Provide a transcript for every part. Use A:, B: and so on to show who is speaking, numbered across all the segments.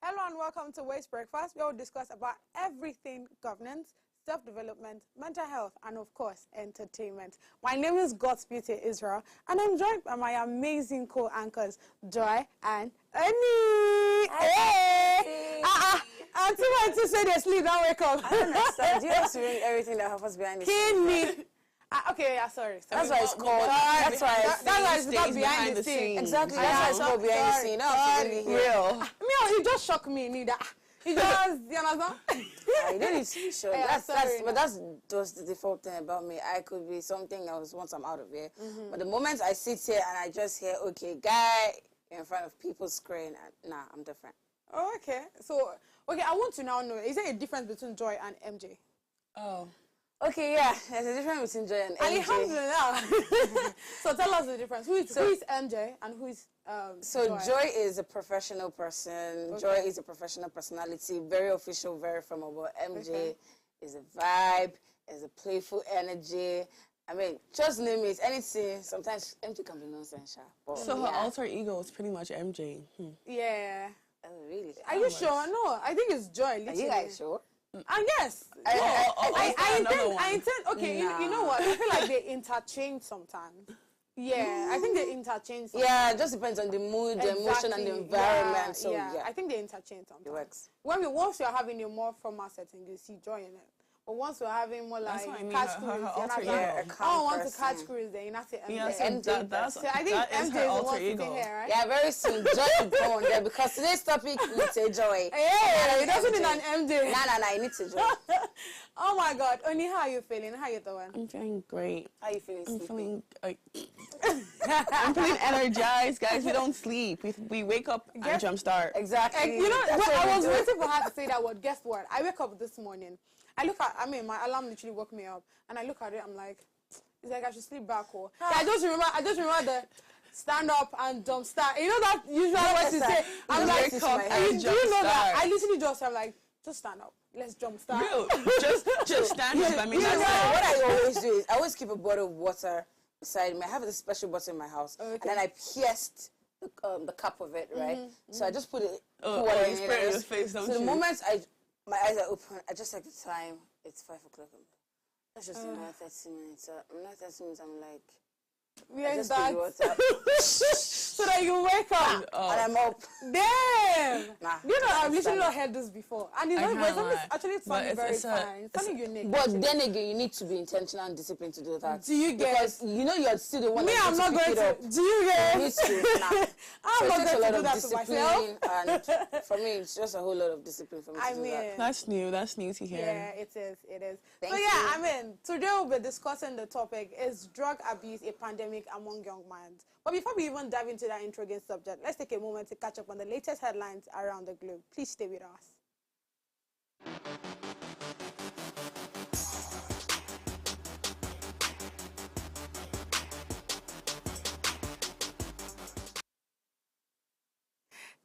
A: Hello and welcome to Waste Breakfast, where we'll discuss about everything governance, self-development, mental health, and of course, entertainment. My name is God's Beauty Israel, and I'm joined by my amazing co-anchors, Joy and Annie. Hey! I'm too much to say they sleep, don't wake up.
B: I don't understand. Do you have to read everything that happens behind the scenes?
A: Kidney. Okay, yeah, sorry.
B: That's why it's called. That's why
A: it's called behind the scenes.
B: Exactly. That's why it's called behind the scenes. Not really real.
A: Me, it just shocked me, neither. It just, you understand?
B: You don't need to be sure.
A: Yeah,
B: But that's just the default thing about me. I could be something else once I'm out of here. But the moment I sit here and I just hear, okay, guy in front of people's screen, nah, I'm different.
A: Oh, okay. So, okay, I want to now know, is there a difference between Joy and MJ?
B: Oh. Okay, yeah, there's a difference between Joy and MJ.
A: Alhamdulillah. So tell us the difference. Who is MJ and who is
B: Joy is a professional person. Okay. Joy is a professional personality, very official, very formal. MJ is a vibe, is a playful energy. I mean, just name it, anything. Sometimes MJ can be nonsense.
C: So her alter ego is pretty much MJ.
A: Yeah.
B: Oh, really?
A: Are you sure? No, I think it's Joy.
B: Are you guys sure?
A: Yes. I intend. Okay, you know what? I feel like they interchange sometimes. Yeah, I think they interchange sometimes.
B: Yeah, it just depends on the mood, the emotion, and the environment.
A: Yeah, I think they interchange sometimes.
B: It works.
A: Once you're having a more formal setting, you see Joy in it. But once we're having more like catch cruise, I want to catch cruise, then you're not saying MJ. So I think MJ is the one sitting here, right?
B: Yeah, very soon. Joy will go on there because today's topic needs a Joy.
A: Yeah, it doesn't need an MJ.
B: Nah, it needs a Joy.
A: Oh my God. Oni, how are you feeling? How are you doing?
C: I'm feeling great.
B: How are you feeling?
C: I'm feeling energized, guys. We don't sleep. We wake up and jumpstart.
B: Exactly.
A: You know, I was waiting for her to say that word. Guess what? I wake up this morning. My alarm literally woke me up, and I look at it. I'm like, it's like I should sleep back. Or I just remember the stand up and jump start. You know that usual what you say. I'm like, do you know that? I literally I'm like, just stand up. Let's jump start.
C: Real. Just stand up. I mean,
B: what I always do is I always keep a bottle of water beside me. I have this special bottle in my house, and then I pierced the cup of it, right? So I just put it.
C: Water in your face.
B: So the moment my eyes are open, I just like the time. It's 5 o'clock. Let's just do another 30 minutes. Another 30 minutes, I'm like,
A: yes, so that you wake up
B: and I'm up.
A: Damn!
B: Nah,
A: you know, I've literally not heard this before. And it's actually sounding very fine. It's something unique.
B: But then again, you need to be intentional and disciplined to do that.
A: Do you get
B: Because you know you're still the one
A: Me, I'm not going to. Do you get
B: You need to.
A: I'm not going to do that
B: to
A: myself.
B: And for me, it's just a whole lot of discipline for me to do that.
C: That's new. That's new to hear.
A: Yeah, it is.
B: Thank you.
A: Today we'll be discussing the topic, is drug abuse a pandemic among young minds? But before we even dive into that intriguing subject, let's take a moment to catch up on the latest headlines around the globe. Please stay with us.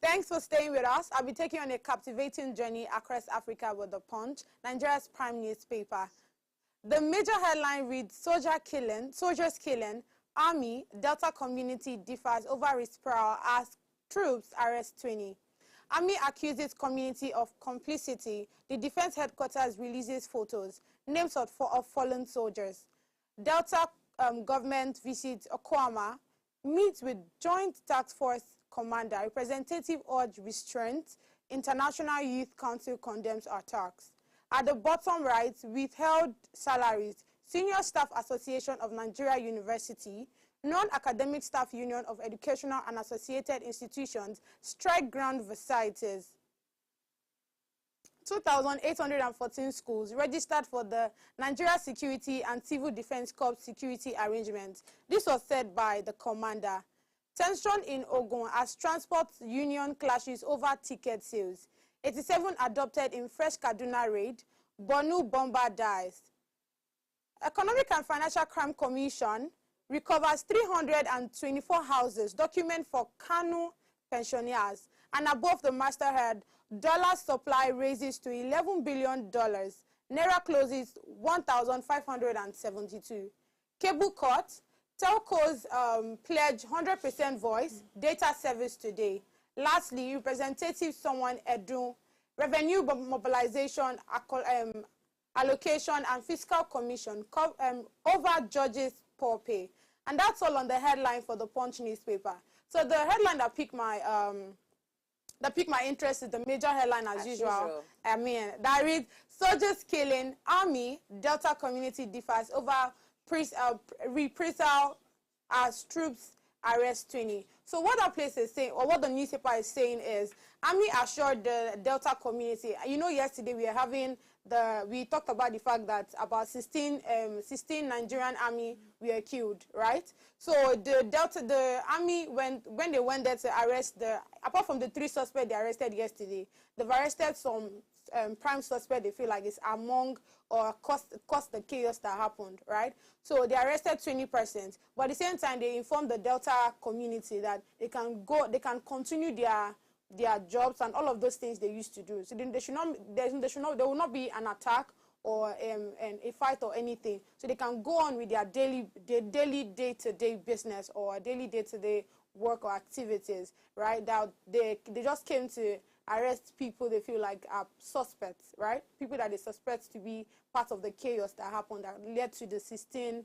A: Thanks for staying with us. I'll be taking you on a captivating journey across Africa with The Punch, Nigeria's prime newspaper. The major headline reads, Soldiers killing, Army, Delta community differs over withdrawal as troops arrest 20. Army accuses community of complicity. The defense headquarters releases photos, names of fallen soldiers. Delta government visits Okwama, meets with Joint Task Force Commander. Representative urge restraint. International Youth Council condemns attacks. At the bottom right, withheld salaries. Senior Staff Association of Nigeria University, Non-Academic Staff Union of Educational and Associated Institutions strike ground varsities. 2,814 schools registered for the Nigeria Security and Civil Defense Corps security arrangements. This was said by the commander. Tension in Ogun as transport union clashes over ticket sales. 87 adopted in fresh Kaduna raid. Borno bomber dies. Economic and Financial Crime Commission recovers 324 houses, document for Kanu pensioners. And above the masthead, dollar supply raises to $11 billion. Naira closes 1,572. Cable cut, telcos pledge 100% voice, data service today. Lastly, Representative Someone Edu, Revenue Mobilization, Allocation and Fiscal Commission over judges' poor pay. And that's all on the headline for the Punch newspaper. So the headline that piqued my interest is the major headline as usual. I mean, that reads, soldiers killing, army, Delta community differs over reprisal as troops arrest 20. So what that place is saying, or what the newspaper is saying is, army assured the Delta community. You know, yesterday we talked about the fact that about 16 Nigerian army were killed, right? So the army, when they went there to arrest apart from the 3 suspects they arrested yesterday, they've arrested some prime suspect they feel like is among or caused the chaos that happened, right? So they arrested 20 persons, but at the same time they informed the Delta community that they can continue their jobs and all of those things they used to do. So then there will not be an attack or a fight or anything. So they can go on with their daily day-to-day business or daily day-to-day work or activities, right? That they just came to arrest people they feel like are suspects, right? People that they suspect to be part of the chaos that happened that led to the 16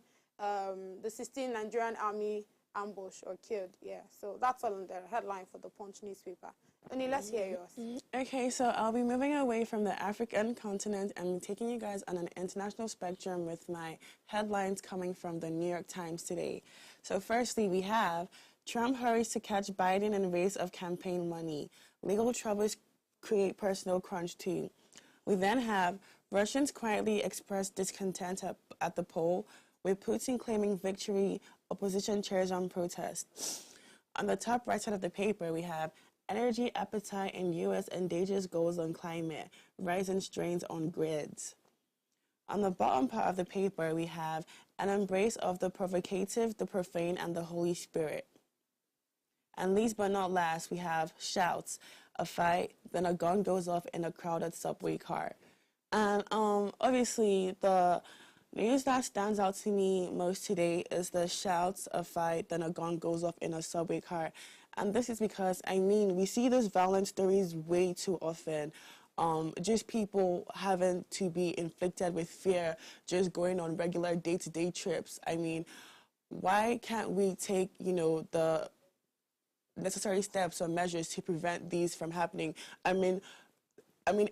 A: Nigerian army ambush or killed. Yeah, so that's all in the headline for the Punch newspaper. Oni, let's hear yours.
C: Okay, so I'll be moving away from the African continent and taking you guys on an international spectrum with my headlines coming from the New York Times today. So firstly, we have Trump hurries to catch Biden in race of campaign money. Legal troubles create personal crunch too. We then have Russians quietly express discontent at the poll, with Putin claiming victory, opposition cheers on protest. On the top right side of the paper, we have energy appetite in U.S. endangers goals on climate, rising strains on grids. On the bottom part of the paper, we have an embrace of the provocative, the profane, and the Holy Spirit. And least but not last, we have shouts, a fight, then a gun goes off in a crowded subway car. And obviously, the news that stands out to me most today is the shouts, a fight, then a gun goes off in a subway car. And this is because, I mean, we see these violent stories way too often. Just people having to be inflicted with fear, just going on regular day-to-day trips. I mean, why can't we take, the necessary steps or measures to prevent these from happening? I mean,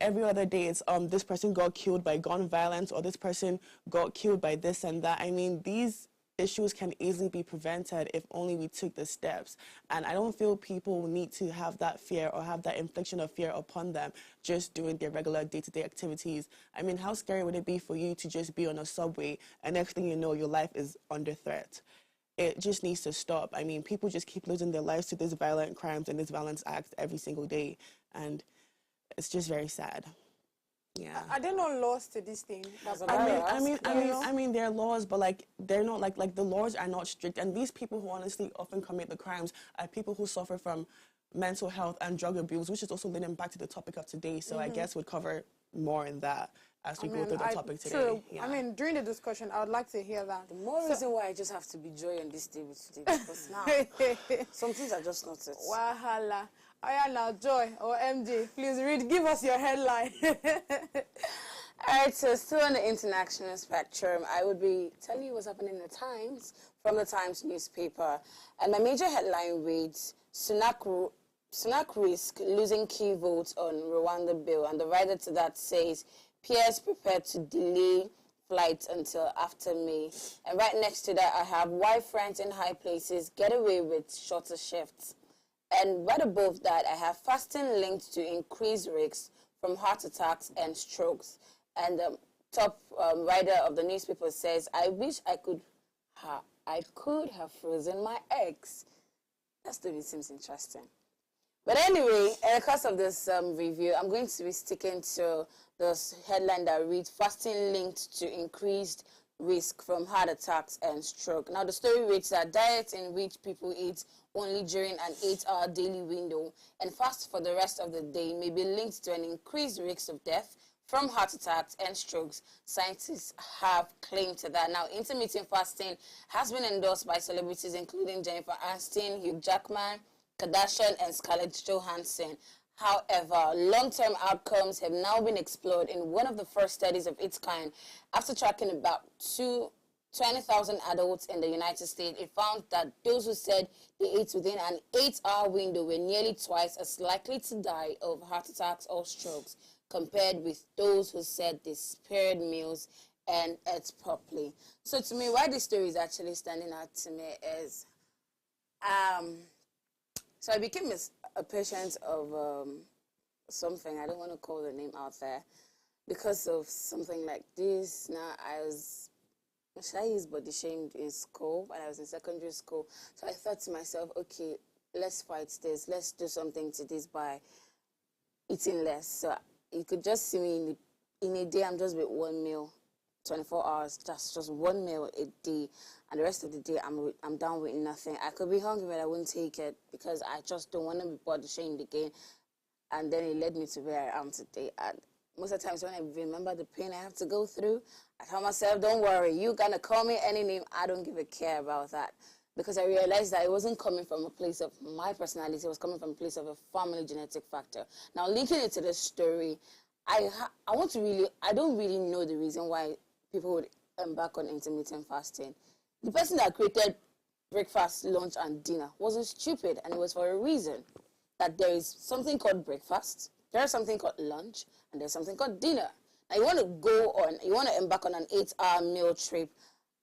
C: every other day it's this person got killed by gun violence or this person got killed by this and that. I mean, these issues can easily be prevented if only we took the steps. And I don't feel people need to have that fear or have that infliction of fear upon them just doing their regular day-to-day activities. I mean, how scary would it be for you to just be on a subway and next thing you know, your life is under threat? It just needs to stop. I mean, people just keep losing their lives to these violent crimes and these violent acts every single day. And it's just very sad. Yeah.
A: Are there no laws to this thing?
C: I mean, there are laws, but like they're not like the laws are not strict. And these people who honestly often commit the crimes are people who suffer from mental health and drug abuse, which is also leading back to the topic of today. So I guess we'd cover more in that as we go through the topic today.
A: True. Yeah. I mean, during the discussion, I would like to hear that.
B: The more reason why I just have to be joy on this table today, because now some things are just not it.
A: Wahala. Aya now, Joy or MJ, please give us your headline.
B: All right, so still on the international spectrum, I would be telling you what's happening in the Times from the Times newspaper. And my major headline reads, Sunak risk losing key votes on Rwanda bill. And the writer to that says, PS prepared to delay flights until after May. And right next to that, I have why friends in high places get away with shorter shifts. And right above that, I have fasting linked to increased risks from heart attacks and strokes. And the top writer of the newspaper says, I wish I could have frozen my eggs. That story seems interesting. But anyway, in the course of this review, I'm going to be sticking to this headline that reads, fasting linked to increased risk from heart attacks and stroke. Now, the story reads that diets in which people eat only during an 8-hour daily window and fast for the rest of the day may be linked to an increased risk of death from heart attacks and strokes. Scientists have claimed to that. Now, intermittent fasting has been endorsed by celebrities including Jennifer Aniston, Hugh Jackman, Kardashian and Scarlett Johansson. However, long-term outcomes have now been explored in one of the first studies of its kind. After tracking about 20,000 adults in the United States, it found that those who said they ate within an 8-hour window were nearly twice as likely to die of heart attacks or strokes compared with those who said they spared meals and ate properly. So to me, why this story is actually standing out to me is, so I became a patient of something, I don't want to call the name out there, because of something like this. Now, should I use body shamed in school when I was in secondary school? So I thought to myself, okay, let's fight this. Let's do something to this by eating less. So you could just see me in a day, I'm just with one meal, 24 hours, just one meal a day. And the rest of the day, I'm down with nothing. I could be hungry, but I wouldn't take it because I just don't want to be body shamed again. And then it led me to where I am today. And most of the times when I remember the pain I have to go through, I tell myself, don't worry, you're going to call me any name. I don't give a care about that. Because I realized that it wasn't coming from a place of my personality. It was coming from a place of a family genetic factor. Now, linking it to this story, I don't really know the reason why people would embark on intermittent fasting. The person that created breakfast, lunch, and dinner wasn't stupid, and it was for a reason. That there is something called breakfast, there's something called lunch, and there's something called dinner. Now, you want to embark on an 8-hour meal trip,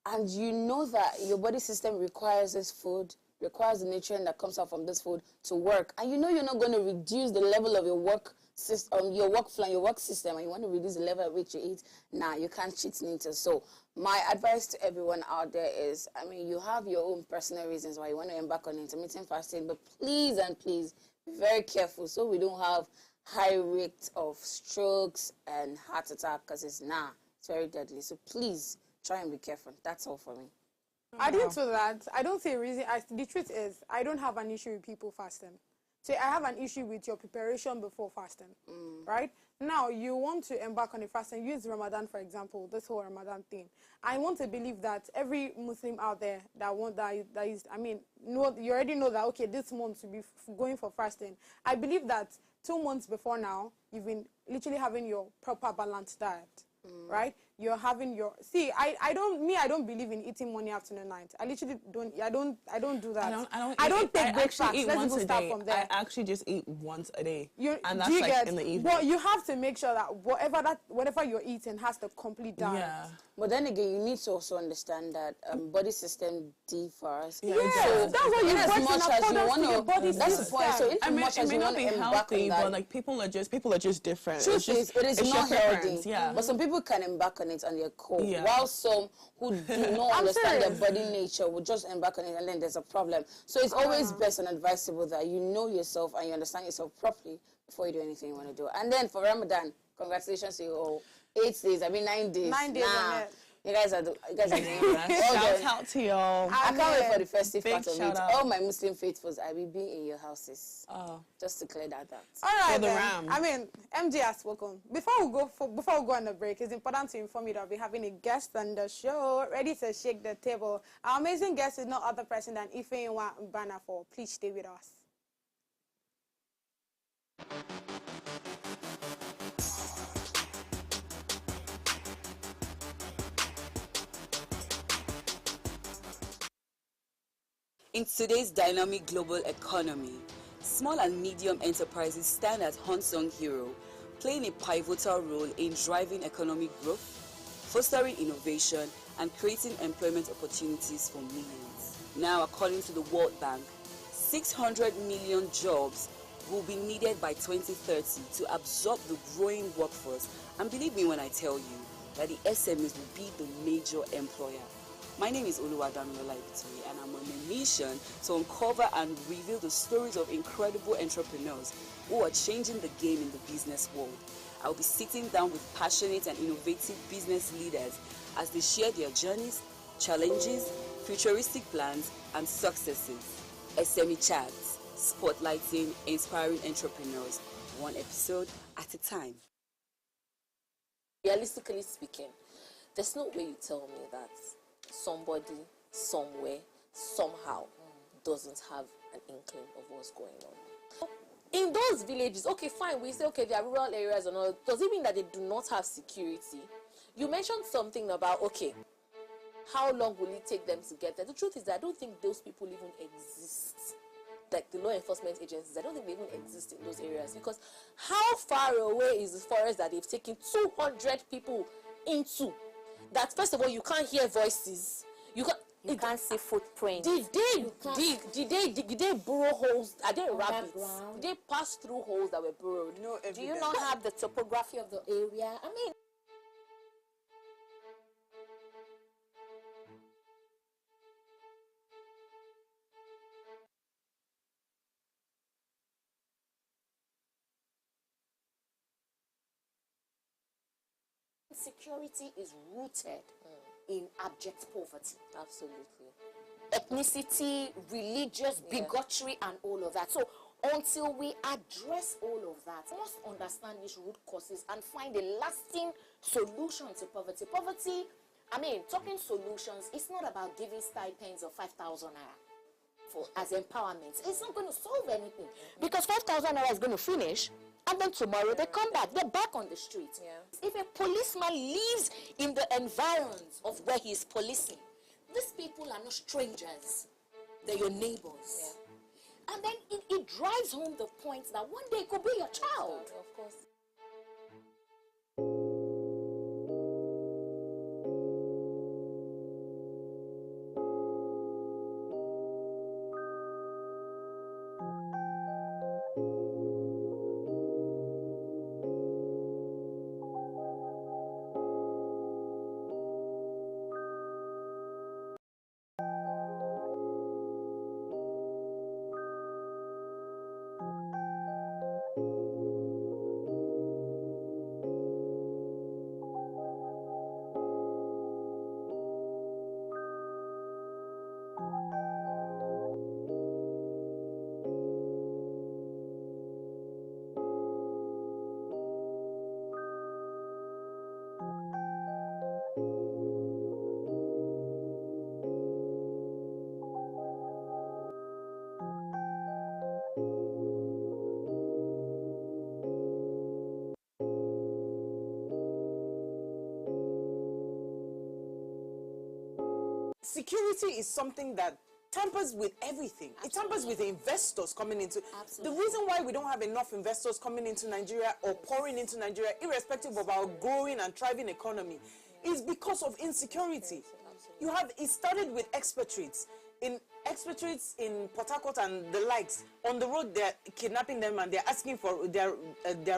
B: and you know that your body system requires this food, requires the nutrient that comes out from this food to work, and you know you're not going to reduce the level of your work system, your workflow, your work system, and you want to reduce the level at which you eat. Nah, you can't cheat into. So my advice to everyone out there is, I mean, you have your own personal reasons why you want to embark on intermittent fasting, but please and please be very careful so we don't have high rates of strokes and heart attack, because it's very deadly. So please try and be careful. That's all for me.
A: Adding to that, I don't see a reason. The truth is, I don't have an issue with people fasting. So I have an issue with your preparation before fasting, right? Now, you want to embark on a fasting. Use Ramadan, for example, this whole Ramadan thing. I want to believe that every Muslim out there you already know that, okay, this month to be going for fasting. I believe that 2 months before now, you've been literally having your proper balanced diet, right? You're having your, I don't believe in eating morning, afternoon, night. I literally don't do that. I don't take breakfast. Let's even start from there.
C: I actually just eat once a day. And
A: that's
C: like in the evening.
A: But you have to make sure that whatever you're eating has the complete diet.
C: Yeah.
B: But then again, you need to also understand that body system differs.
A: Yeah, so that's what you want
B: your body system. That's the point. So
C: it may not be healthy, but like people are just different.
B: Truth is, it is not healthy.
C: Yeah.
B: But some people can embark on it on their core,
C: yeah.
B: while some who do not understand their body nature will just embark on it, and then there's a problem. So it's always best and advisable that you know yourself and you understand yourself properly before you do anything you want to do. And then for Ramadan, congratulations to you all. 8 days, 9 days.
A: 9 days on it.
B: You guys are doing
C: Shout out to y'all.
B: I can't wait for the festive
C: Big
B: part of it. All my Muslim faithfuls, I will be in your houses.
C: Oh.
B: Just to clear that out.
A: All right,
C: For the
A: then.
C: ram.
A: I mean, MJ has spoken. Before we go on the break, it's important to inform you that we're having a guest on the show, ready to shake the table. Our amazing guest is no other person than Ifeyinwa Mbanafor. Please stay with us.
D: In today's dynamic global economy, small and medium enterprises stand as unsung hero, playing a pivotal role in driving economic growth, fostering innovation, and creating employment opportunities for millions. Now, according to the World Bank, 600 million jobs will be needed by 2030 to absorb the growing workforce. And believe me when I tell you that the SMEs will be the major employer. My name is Oluwadamilola Ibitori, and I'm on a mission to uncover and reveal the stories of incredible entrepreneurs who are changing the game in the business world. I'll be sitting down with passionate and innovative business leaders as they share their journeys, challenges, futuristic plans, and successes. SME Chats, spotlighting inspiring entrepreneurs, one episode at a time.
E: Realistically speaking, there's no way you tell me that somebody, somewhere, somehow doesn't have an inkling of what's going on. In those villages, okay, fine, we say, okay, there are rural areas and all. Does it mean that they do not have security? You mentioned something about, okay, how long will it take them to get there? The truth is that I don't think those people even exist. Like the law enforcement agencies, I don't think they even exist in those areas, because how far away is the forest that they've taken 200 people into? That first of all, you can't hear voices. You can't see footprints. Did they burrow holes? Are they rabbits? Did they pass through holes that were burrowed?
B: No evidence.
E: Do you not have the topography of the area? I mean, security is rooted in abject poverty. absolutely. Ethnicity, religious bigotry, and all of that. So until we address all of that, we must understand these root causes and find a lasting solution to poverty. Poverty, I mean, talking solutions, it's not about giving stipends of 5,000 naira as empowerment. It's not going to solve anything, because 5,000 naira is going to finish, and then tomorrow they come back. They're back on the street. Yeah. If a policeman lives in the environs of where he is policing, these people are not strangers. They're your neighbors. Yeah. And then it drives home the point that one day it could be your child.
B: Of course.
F: Security is something that tampers with everything. Absolutely. It tampers with the investors coming into. Absolutely. The reason why we don't have enough investors coming into Nigeria or pouring into Nigeria, irrespective of our growing and thriving economy, is because of insecurity. You have, it started with expatriates in Port Harcourt and the likes. On the road, they're kidnapping them and they're asking for their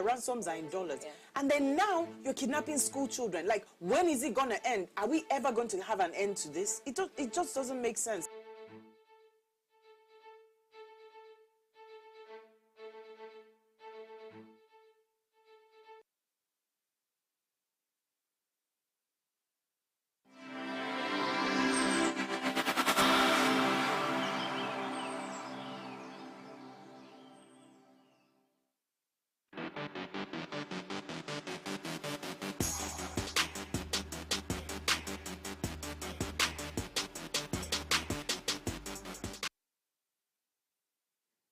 F: ransoms are in dollars. Yeah. And then now you're kidnapping school children. Like, when is it gonna end? Are we ever going to have an end to this? It just doesn't make sense.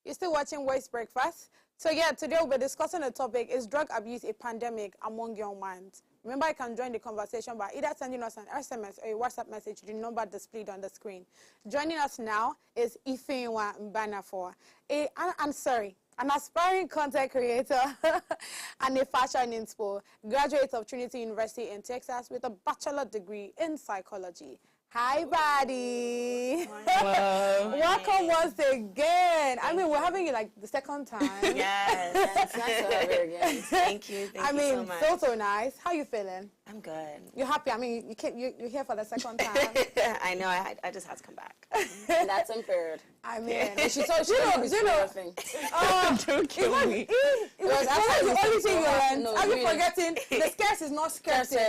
A: You're still watching Voice Breakfast. So yeah, today we'll be discussing the topic, is drug abuse a pandemic among young minds? Remember, you can join the conversation by either sending us an SMS or a WhatsApp message to the number displayed on the screen. Joining us now is Ifeanyi Mbanafor, an aspiring content creator and a fashion inspo, graduate of Trinity University in Texas with a bachelor degree in psychology. Hi, buddy.
C: Hello.
A: Welcome once again. I mean, we're having you like the second time.
C: Yes.
B: It's nice to have you again.
C: Thank you. Thank you so much.
A: so nice. How you feeling?
C: I'm good.
A: You're happy? I mean, you're here for the second time.
C: I know. I just had to come back.
B: And that's unfair.
A: I mean,
B: She told thing.
C: Don't kill me.
A: It was the only thing you learned.
B: No,
A: Are you
B: really.
A: forgetting? The scarce is not scarce.
B: I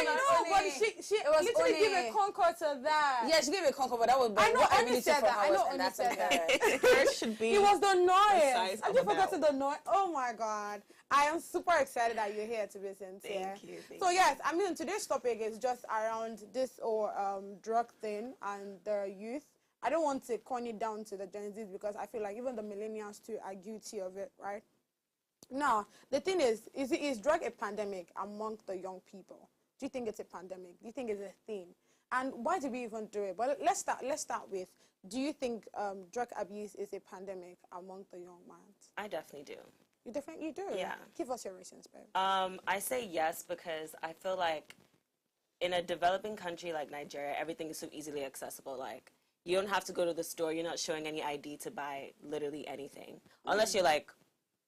A: know, but she literally gave a concord to that.
B: Yeah, she gave a concord, but that was
A: I know,
B: what I
A: Oni
B: really
A: said
B: took
A: that.
B: from
A: I
B: her
A: know
B: was,
A: Oni
B: and that's
A: said
B: unfair.
C: There should be.
A: It was the
C: size
A: noise.
C: of
A: Have you
C: a
A: forgotten the noise? Oh my God. I am super excited that you're here, to be sincere.
C: Thank you.
A: So yes, I mean, today's topic is just around this drug thing and the youth I don't want to corn it down to the Gen Zs because I feel like even the millennials too are guilty of it, right? Now, the thing is drug a pandemic among the young people? Do you think it's a pandemic? Do you think it's a thing? And why do we even do it? But let's start with, do you think drug abuse is a pandemic among the young minds?
G: I definitely do.
A: You do?
G: Yeah.
A: Give us your reasons, babe.
G: I say yes because I feel like in a developing country like Nigeria, everything is so easily accessible. Like, you don't have to go to the store. You're not showing any ID to buy literally anything. Unless you're like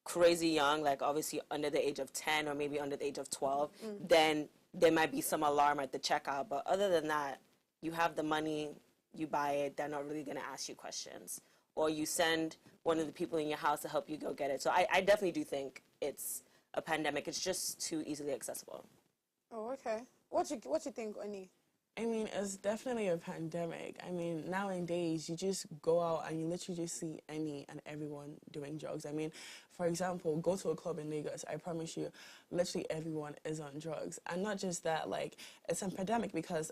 G: crazy young, like obviously under the age of 10 or maybe under the age of 12, then there might be some alarm at the checkout. But other than that, you have the money, you buy it, they're not really going to ask you questions. Or you send one of the people in your house to help you go get it. So I definitely do think it's a pandemic. It's just too easily accessible.
A: Oh, okay. What you think, Oni?
C: I mean, it's definitely a pandemic. I mean, nowadays, you just go out and you literally just see any and everyone doing drugs. I mean, for example, go to a club in Lagos, I promise you, literally everyone is on drugs. And not just that, like, it's a pandemic because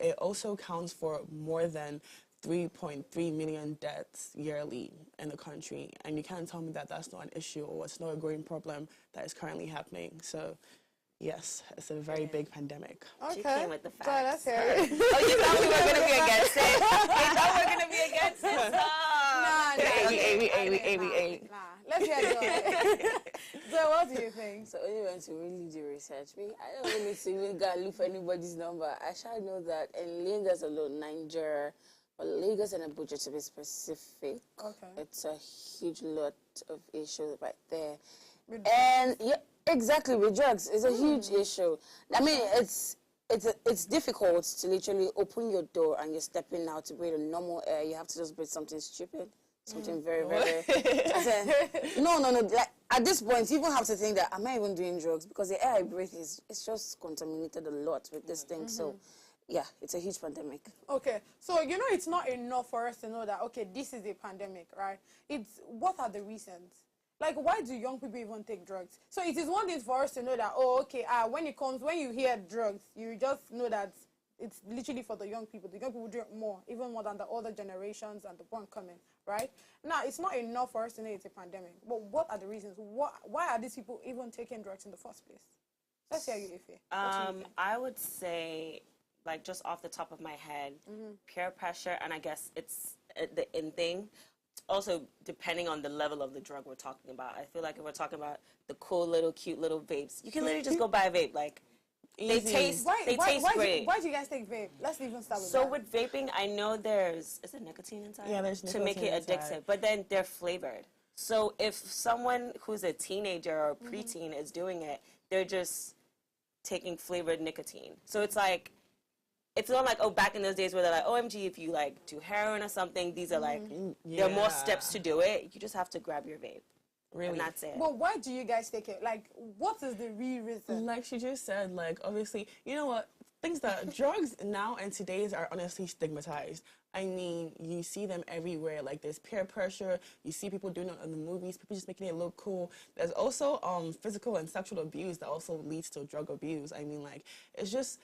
C: it also counts for more than 3.3 million deaths yearly in the country. And you can't tell me that that's not an issue or it's not a growing problem that is currently happening. So, yes, it's a very big pandemic.
A: Okay.
G: She came with the facts.
A: So let's hear it.
G: Oh, you thought we were going to be against it? You thought we were going to be against it?
A: Nah. Let's hear it. So what do you think?
B: So only went to really do research. Me, I don't really need to even go and look for anybody's number. I shall know that in Lagos alone, Nigeria, but Lagos and Abuja to be specific, it's a huge lot of issues right there. And yeah, exactly, with drugs, it's a huge issue. I mean, it's difficult to literally open your door and you're stepping out to breathe a normal air. You have to just breathe something stupid, something very. I said, no. Like at this point, you even have to think that am I even doing drugs? Because the air I breathe it's just contaminated a lot with this thing. So, yeah, it's a huge pandemic.
A: Okay, so it's not enough for us to know that this is a pandemic, right? It's what are the reasons? Like, why do young people even take drugs? So it is one thing for us to know that, when you hear drugs, you just know that it's literally for the young people. The young people drink more, even more than the older generations and the one coming, right? Now, it's not enough for us to know it's a pandemic. But what are the reasons? Why are these people even taking drugs in the first place? Let's hear you, Ife.
G: I would say, like, just off the top of my head, peer pressure, and I guess it's the in thing. Also, depending on the level of the drug we're talking about. I feel like if we're talking about the cool little, cute little vapes, you can literally just go buy a vape. Like, they taste great.
A: Why do you guys take vape? Let's even start with
G: that.
A: that.
G: With vaping, I know is it nicotine inside?
C: Yeah, there's
G: to
C: nicotine
G: make it addictive.
C: inside.
G: But then they're flavored. So if someone who's a teenager or a preteen is doing it, they're just taking flavored nicotine. So it's like, it's not like, back in those days where they're like, OMG, if you like do heroin or something, these are like, there are more steps to do it. You just have to grab your vape. Really? And that's it.
A: But why do you guys take it? Like, what is the real reason?
C: Like she just said, like, obviously, you know what? Things that drugs now and today's are honestly stigmatized. I mean, you see them everywhere. Like, there's peer pressure. You see people doing it in the movies. People just making it look cool. There's also physical and sexual abuse that also leads to drug abuse. I mean, like, it's just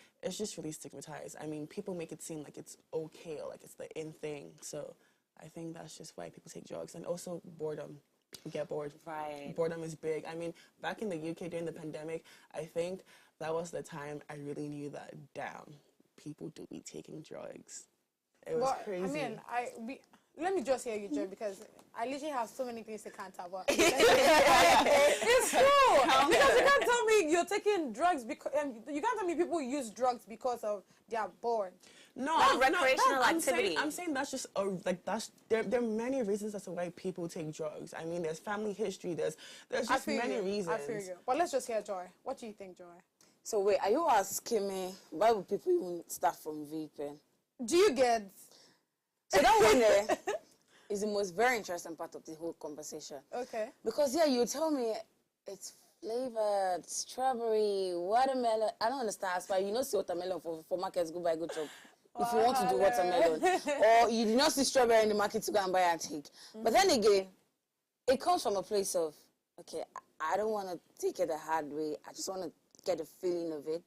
C: really stigmatized. I mean, people make it seem like it's okay, or like it's the in thing. So I think that's just why people take drugs. And also boredom. People get bored.
G: Right.
C: Boredom is big. I mean, back in the UK during the pandemic, I think that was the time I really knew that, damn, people do be taking drugs. It was crazy.
A: I mean, let me just hear you, Joe, because I literally have so many things to counter. But it's true. Because you can't tell me you're taking drugs because you can't tell me people use drugs because they are bored.
C: No,
G: recreational activity.
C: I'm saying that's just there are many reasons as to why people take drugs. I mean, there's family history. There's just many reasons.
A: I feel you. But let's just hear Joy. What do you think, Joy?
B: So wait, are you asking me why would people even start from vaping?
A: Do you get?
B: So that one there is the most very interesting part of the whole conversation.
A: Okay.
B: Because you tell me it's flavored, strawberry, watermelon. I don't understand. As far you see watermelon for markets, go buy, go chop. If you want to do watermelon, or you do not see strawberry in the market to go and buy and take. But then again, it comes from a place of, okay, I don't want to take it the hard way. I just want to get a feeling of it.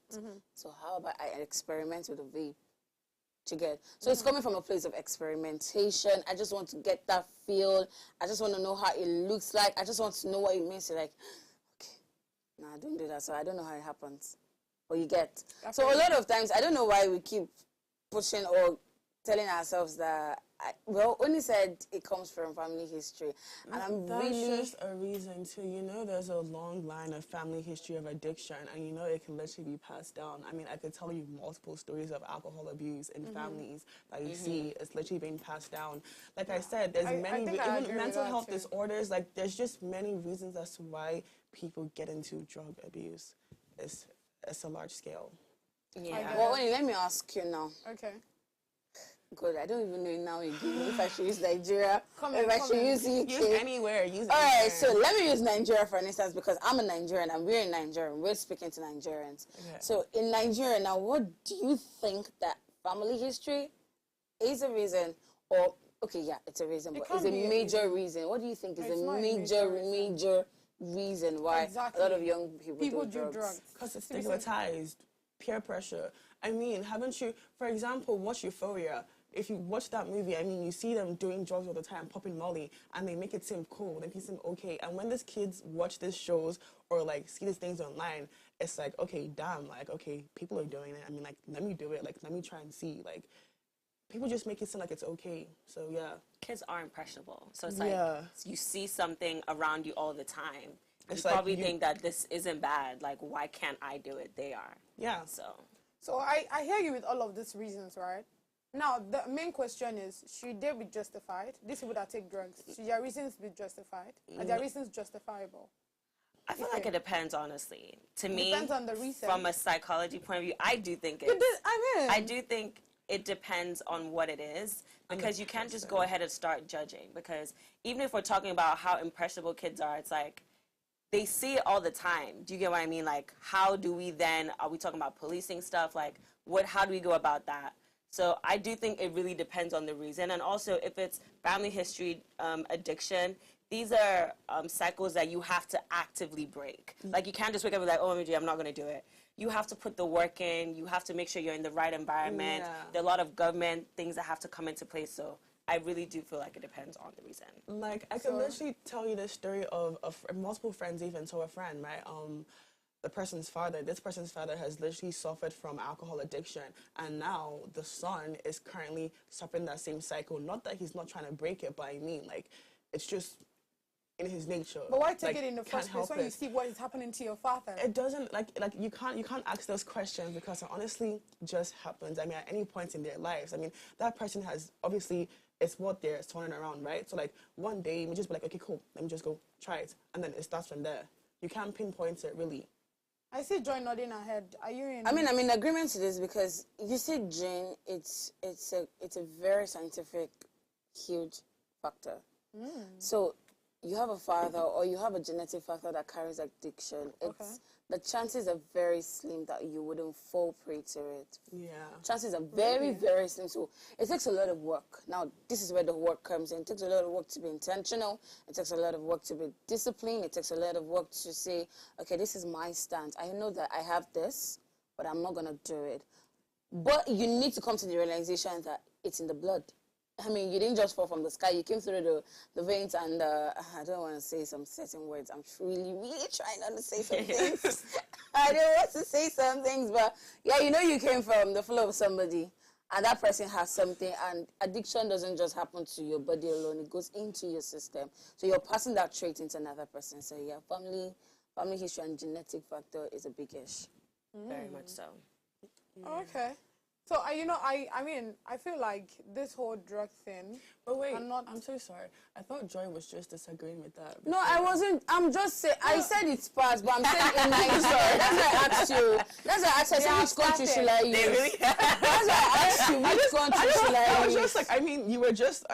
B: So how about I experiment with a vape to get. So it's coming from a place of experimentation. I just want to get that feel. I just want to know how it looks like. I just want to know what it means to like, okay, no, I don't do that, so I don't know how it happens. But you get. So a lot of times, I don't know why we keep pushing or telling ourselves that, Oni said it comes from family history. And I'm
C: That's
B: really...
C: just a reason to, you know, there's a long line of family history of addiction, and you know it can literally be passed down. I mean, I could tell you multiple stories of alcohol abuse in families that you see. It's literally being passed down. Like I said, there's many, even mental health disorders, like there's just many reasons as to why people get into drug abuse. It's a large scale.
B: Yeah. Well, Oni, let me ask you now.
A: Okay.
B: Good, I don't even know now again if I should use Nigeria or if I should use UK.
C: Use anywhere. Use
B: All
C: anywhere.
B: right, so let me use Nigeria for instance because I'm a Nigerian and we're in Nigeria. We're speaking to Nigerians.
C: Okay.
B: So in Nigeria now, what do you think that family history is a reason, or okay, yeah, it's a reason, but it's a major reason. What do you think is a major reason why a lot of young people do drugs?
C: Because it's stigmatized, peer pressure. I mean, haven't you, for example, watch Euphoria. If you watch that movie, I mean, you see them doing drugs all the time, popping Molly, and they make it seem cool, they make it seem okay. And when these kids watch these shows or, like, see these things online, it's like, okay, damn, like, okay, people are doing it. I mean, like, let me do it. Like, let me try and see. Like, people just make it seem like it's okay. So, yeah.
G: Kids are impressionable. So it's like you see something around you all the time.
C: It's
G: you
C: like
G: probably think that this isn't bad. Like, why can't I do it? They are.
C: Yeah.
A: So I hear you with all of these reasons, right? Now, the main question is, should they be justified? These people that take drugs, should their reasons be justified? Are their reasons justifiable?
G: I feel like it depends, honestly. To me,
A: depends on the reason.
G: From a psychology point of view, I do think I do think it depends on what it is, because you can't just go ahead and start judging, because even if we're talking about how impressionable kids are, it's like, they see it all the time. Do you get what I mean? Like, how do we then, are we talking about policing stuff? Like, how do we go about that? So I do think it really depends on the reason. And also, if it's family history, addiction, these are cycles that you have to actively break. Like, you can't just wake up and be like, oh, I'm not going to do it. You have to put the work in. You have to make sure you're in the right environment.
C: Yeah.
G: There are a lot of government things that have to come into place. So I really do feel like it depends on the reason.
C: Like, I can literally tell you this story of multiple friends even. So a friend, right, this person's father has literally suffered from alcohol addiction. And now the son is currently suffering that same cycle. Not that he's not trying to break it, but I mean, like, it's just in his nature.
A: But why take
C: like,
A: it in the first place when you see what is happening to your father?
C: It doesn't, like you can't ask those questions because it honestly just happens. I mean, at any point in their lives. I mean, that person has obviously, it's what they're turning around, right? So like one day you may just be like, okay, cool, let me just go try it, and then it starts from there. You can't pinpoint it really.
A: I see Joy nodding her head. Are you in?
B: I mean, I'm in agreement to this because you see, Jane, it's a very scientific, huge factor. So you have a father or you have a genetic factor that carries addiction. The chances are very slim that you wouldn't fall prey to it.
C: Yeah.
B: Chances are very, very slim. So it takes a lot of work. Now, this is where the work comes in. It takes a lot of work to be intentional. It takes a lot of work to be disciplined. It takes a lot of work to say, okay, this is my stance. I know that I have this, but I'm not going to do it. But you need to come to the realization that it's in the blood. I mean, you didn't just fall from the sky. You came through the veins, and I don't want to say some certain words. I'm really, really trying not to say some things. I don't want to say some things, but yeah, you know, you came from the flow of somebody, and that person has something, and addiction doesn't just happen to your body alone. It goes into your system. So you're passing that trait into another person. So yeah, family history and genetic factor is a big issue.
G: Very much so.
A: Yeah. Okay. So, you know, I mean, I feel like this whole drug thing...
C: But wait, I'm so sorry. I thought Joy was just disagreeing with that.
B: No, I wasn't. I'm just saying, I said it's past, but I'm saying in Nigeria. That's why I asked you. That's why I asked you, which country should I use? That's why I asked you, which country should I use?
C: I was just like, I mean, you were just,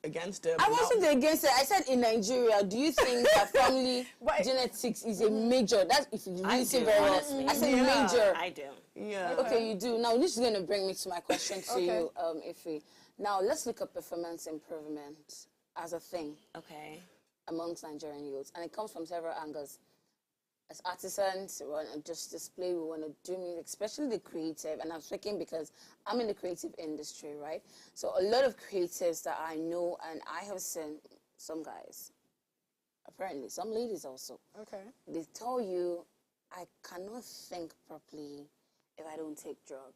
C: against it.
B: I wasn't against it. I said in Nigeria, do you think that family genetics is a major? That's if you listen very well. I said major.
G: I do.
C: Yeah.
B: Okay, you do. Now, this is going to bring me to my question to you, Ife. Now, let's look at performance improvement as a thing.
G: Okay.
B: Amongst Nigerian youths. And it comes from several angles. as artisans, we want to just display, we want to do music, especially the creative. And I'm speaking because I'm in the creative industry, right? So a lot of creatives that I know, and I have seen some guys, apparently some ladies also.
A: Okay.
B: They tell you, I cannot think properly if I don't take drug.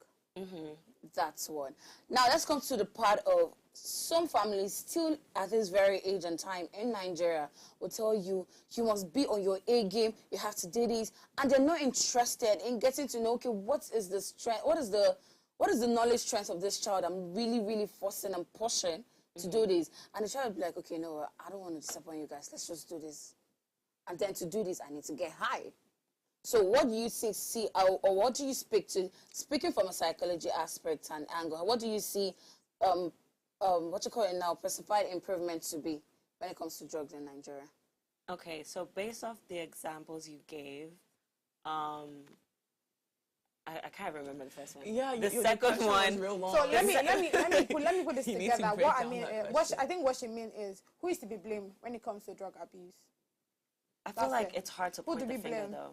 B: That's one. Now let's come to the part of some families still at this very age and time in Nigeria will tell you, you must be on your A game, you have to do this, and they're not interested in getting to know, okay, what is the strength, what is the knowledge strength of this child I'm really forcing and pushing to do this. And the child will be like, okay, no, I don't want to disappoint you guys, let's just do this. And then to do this, I need to get high. So what do you see, or what do you speak to, speaking from a psychology aspect and angle, what do you see, what you call it now, specified improvement to be when it comes to drugs in Nigeria?
G: Okay, so based off the examples you gave, I can't remember the first one.
C: Yeah,
G: the second one.
C: Real long.
A: So let me put this
C: You need to
A: together.
C: break
A: What I
C: down
A: mean,
C: that
A: I think what she means is who is to be blamed when it comes to drug abuse.
G: I feel
A: That's
G: like
A: it.
G: it's hard to
A: Who
G: point
A: do
G: the
A: we
G: finger
A: blame?
G: though.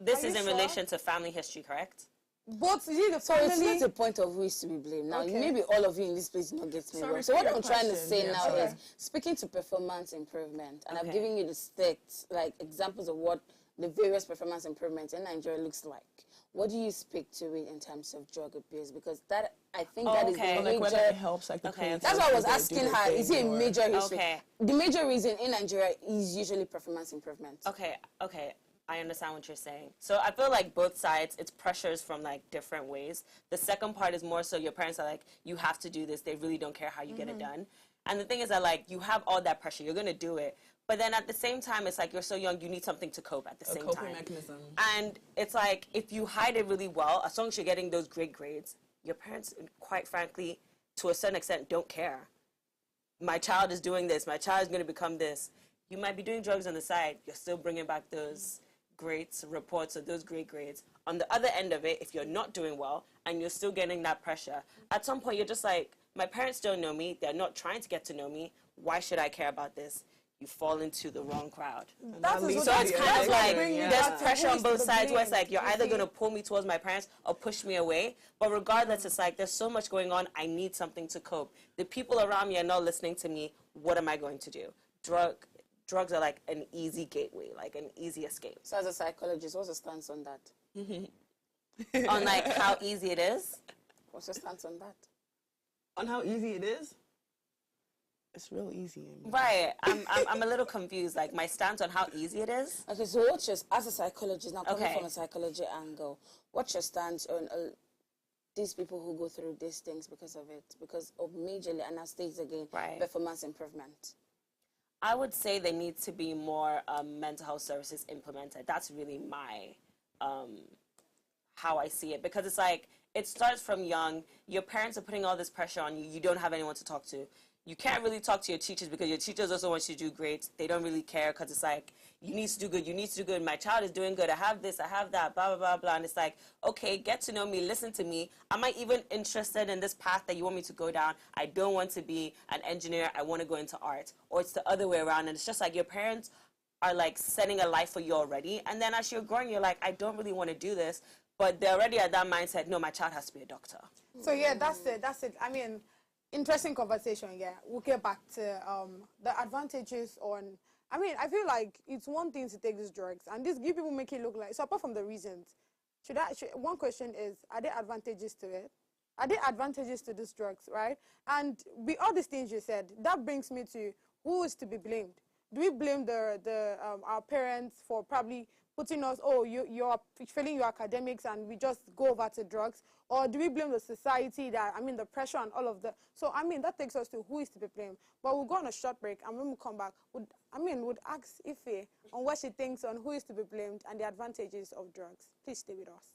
A: This
G: This is in relation to family history, correct?
A: both is it the
B: So it's
A: family.
B: not a point of who is to be blamed. Now,
A: Okay.
B: maybe all of you in this place do not get me
C: Sorry
B: wrong. So
C: for
B: what
C: your
B: I'm trying to
C: question.
B: say
C: Yeah,
B: now
C: sorry.
B: is speaking to performance improvement, and I've
G: Okay.
B: given you the stakes, like examples of what the various performance improvements in Nigeria looks like. What do you speak to it in terms of drug abuse? Because that, I think that is
G: okay.
B: the
C: Like whether
B: major.
C: it helps, like the
G: Okay.
C: creative
B: That's why I was
C: people do
B: asking
C: their
B: her, is it
C: thing,
B: a
C: or-
B: major issue?
G: Okay.
B: The major reason in Nigeria is usually performance improvement.
G: Okay, I understand what you're saying. So I feel like both sides, it's pressures from like different ways. The second part is more so your parents are like, you have to do this. They really don't care how you get it done. And the thing is that like you have all that pressure, you're gonna do it. But then at the same time, it's like you're so young, you need something to cope at the
C: A
G: same
C: coping
G: time.
C: mechanism.
G: And it's like if you hide it really well, as long as you're getting those great grades, your parents, quite frankly, to a certain extent, don't care. My child is doing this. My child is going to become this. You might be doing drugs on the side. You're still bringing back those great reports or those great grades. On the other end of it, if you're not doing well and you're still getting that pressure, at some point you're just like, my parents don't know me. They're not trying to get to know me. Why should I care about this? You fall into the wrong crowd.
A: That is
G: So it's kind of like
A: bring
G: there's
A: back to
G: pressure
A: who
G: on
A: is
G: both
A: to
G: sides where it's
A: blame,
G: like you're
A: you
G: either
A: see?
G: going to pull me towards my parents or push me away. But regardless, it's like there's so much going on. I need something to cope. The people around me are not listening to me. What am I going to do? Drugs are like an easy gateway, like an easy escape.
B: So as a psychologist, what's your stance on that?
G: On like how easy it is.
B: What's your stance on that?
C: On how easy it is? It's real easy. I mean.
G: Right. I'm a little confused. Like my stance on how easy it is.
B: Okay, so what's your, as a psychologist, now coming
G: Okay.
B: from a psychology angle, what's your stance on these people who go through these things because of it, because of majorly, and I'll state it again,
G: Right.
B: performance improvement?
G: I would say there needs to be more mental health services implemented. That's really my how I see it, because it's like it starts from young. Your parents are putting all this pressure on you. You don't have anyone to talk to. You can't really talk to your teachers because your teachers also want you to do great. They don't really care because it's like, you need to do good, you need to do good. My child is doing good. I have this, I have that, blah, blah, blah, blah. And it's like, okay, get to know me, listen to me. Am I even interested in this path that you want me to go down? I don't want to be an engineer. I want to go into art. Or it's the other way around. And it's just like your parents are like setting a life for you already. And then as you're growing, you're like, I don't really want to do this. But they're already at that mindset, no, my child has to be a doctor.
A: So yeah, that's it. I mean, interesting conversation. Yeah, we'll get back to the advantages on. I mean, I feel like it's one thing to take these drugs, and these give people make it look like. So apart from the reasons, one question is: are there advantages to it? Are there advantages to these drugs, right? And with all these things you said, that brings me to who is to be blamed. Do we blame our parents for probably putting us, oh, you're failing your academics and we just go over to drugs? Or do we blame the society that, I mean, the pressure and all of that? So, I mean, that takes us to who is to be blamed. But we'll go on a short break, and when we come back, would ask Ife on what she thinks on who is to be blamed and the advantages of drugs. Please stay with us.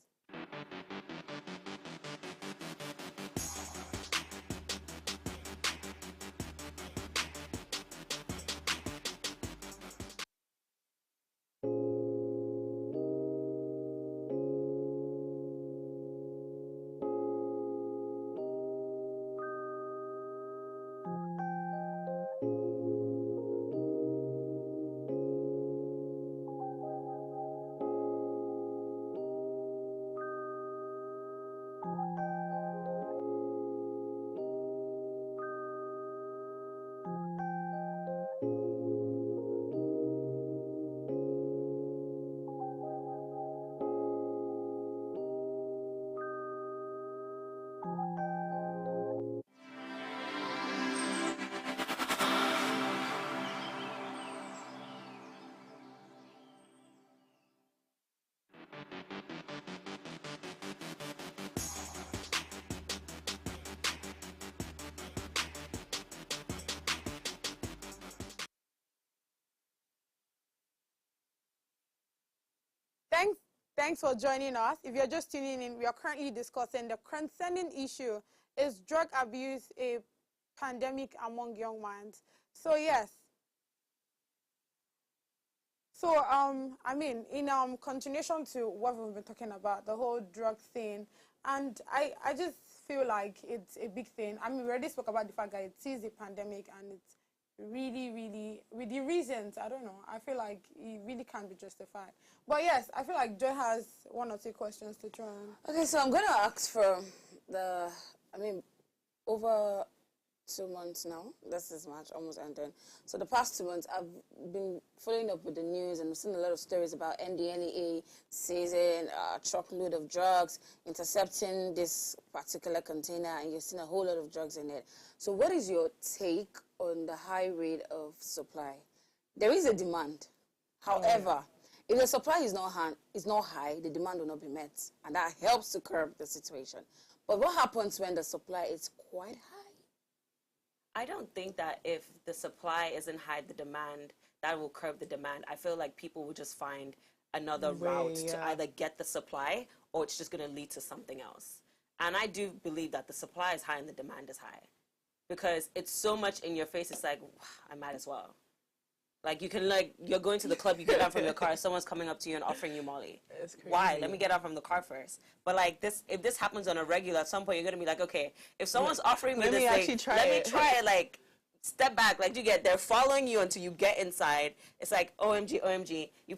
A: Thanks for joining us. If you're just tuning in, we are currently discussing the concerning issue, is drug abuse a pandemic among young minds? So yes. So I mean, in continuation to what we've been talking about, the whole drug thing, and I just feel like it's a big thing. I mean, we already spoke about the fact that it is a pandemic, and it's really, with the reasons, I don't know, I feel like it really can't be justified. But yes, I feel like Joy has one or two questions to throw in.
B: Okay, so I'm going to ask from over 2 months now. This is March, almost ending. So the past 2 months, I've been following up with the news and seen a lot of stories about NDLEA seizing a truckload of drugs, intercepting this particular container, and you've seen a whole lot of drugs in it. So what is your take on the high rate of supply? There is a demand. However, if the supply is not high, the demand will not be met, and that helps to curb the situation. But what happens when the supply is quite high?
G: I don't think that if the supply isn't high, the demand, that will curb the demand. I feel like people will just find another route to either get the supply, or it's just going to lead to something else. And I do believe that the supply is high and the demand is high, because it's so much in your face. It's like, I might as well. Like, you can, like, you're going to the club, you get out from your car, someone's coming up to you and offering you Molly. Why? Let me get out from the car first. But, like, if this happens on a regular, at some point you're going to be like, okay, if someone's offering me this, let me try it, like, step back. Like, they're following you until you get inside. It's like, OMG, OMG. You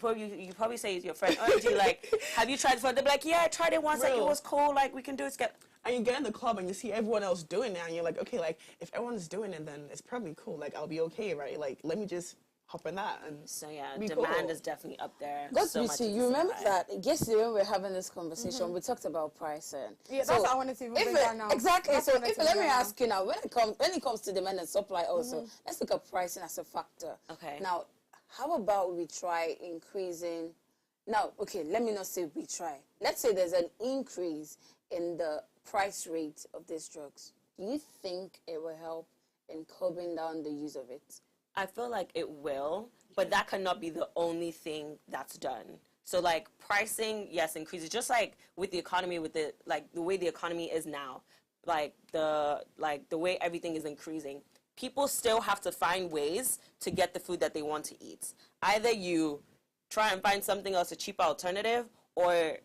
G: probably say it's your friend, OMG, like, have you tried it before? They're like, yeah, I tried it once, like, it was cool, like, we can do it together.
C: And you get in the club and you see everyone else doing it, and you're like, okay, like, if everyone's doing it, then it's probably cool. Like, I'll be okay, right? Like, let me just hop in that. And
G: so yeah, demand is definitely up there.
B: You remember that yesterday when we were having this conversation, we talked about pricing.
A: Yeah, so that's what I wanted to bring down now.
B: Exactly. So let me ask you now, when it comes to demand and supply also, let's look at pricing as a factor.
G: Okay.
B: Now, how about we try increasing? Now, okay, let me not say we try. Let's say there's an increase in the price rate of these drugs. Do you think it will help in curbing down the use of it?
G: I feel like it will, but that cannot be the only thing that's done. So, like, pricing, yes, increases. Just like with the economy, with the way the economy is now, like the way everything is increasing, people still have to find ways to get the food that they want to eat. Either you try and find something else, a cheaper alternative, or